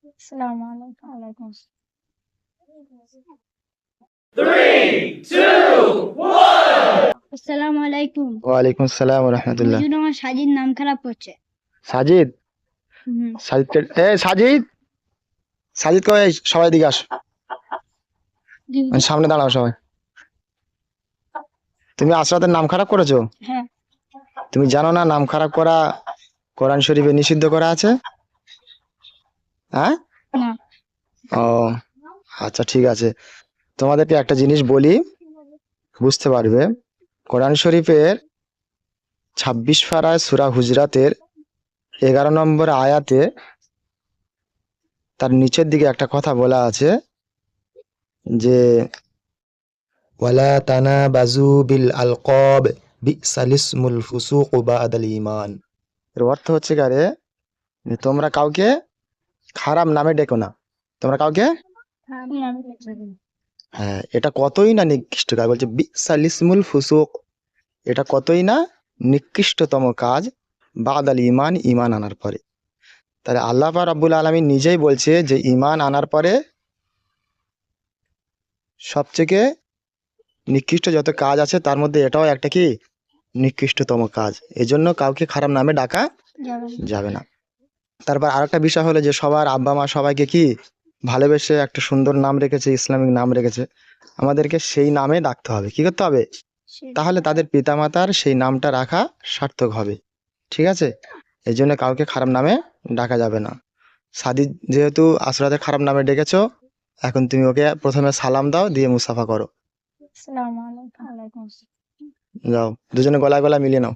আসসালামু আলাইকুম। ওয়ালাইকুম আসসালাম। 3, 2, 1. আসসালামু আলাইকুম। ওয়ালাইকুম আসসালাম রহমতুল্লাহ। হুজুর, আমার সাজিদ নাম খারাপ করছে। সাজিদ, হুম। সাজিদ সাজিদ কই? সবাই দিকে আসো, জি হুজুর। সামনে দাঁড়াও সবাই। তুমি আসরাতের নাম খারাপ করেছো? হ্যাঁ। তুমি জানো না নাম খারাপ করা কোরআন শরীফে নিষিদ্ধ করা আছে? হ্যাঁ? না। ও আচ্ছা, ঠিক আছে। তোমাদেরকে একটা জিনিস বলি, বুঝতে পারবে। কোরআন শরীফের 26 পারায় সূরা হুজরাতের 11 নম্বর আয়াতে তার নিচের দিকে একটা কথা বলা আছে যে ওয়ালা তানাবাজু বিল আলকাব বিসাল ইসমুল ফুসুক বাদাল ঈমান। এর অর্থ হচ্ছে গারে যে তোমরা কাউকে খারাপ নামে ডেকো না। তোমরা কাউকে, হ্যাঁ, এটা কতই না নিকৃষ্ট কাজ। বলছে বিসাল ইসমুল ফুসুক, এটা কতই না নিকৃষ্টতম কাজ বাদাল ঈমান, ঈমান আনার পরে। তাহলে আল্লাহ পাক রব্বুল আলামিন নিজেই বলছে যে ঈমান আনার পরে সবথেকে নিকৃষ্ট যত কাজ আছে তার মধ্যে এটাও একটা কি নিকৃষ্টতম কাজ। এজন্য কাউকে খারাপ নামে ডাকা যাবে না। তারপর আরেকটা বিষয় হলো যে সবার আব্বা মা সবাইকে কি ভালোবেসে একটা সুন্দর নাম রেখেছে, ইসলামিক নাম রেখেছে, আমাদেরকে সেই নামে ডাকতে হবে। কি করতে হবে? তাহলে তাদের পিতামাতার সেই নামটা রাখা সার্থক হবে। ঠিক আছে? এই জন্য কাউকে খারাপ নামে ডাকা যাবে না। সাদিদ যেহেতু আসরাতে খারাপ নামে ডেকেছো, এখন তুমি ওকে প্রথমে সালাম দাও, দিয়ে মুসাফা করো। আসসালামু আলাইকুম। ওয়ালাইকুম আসসালাম। যাও, দুজনে গলায় গলায় মিলিয়ে নাও।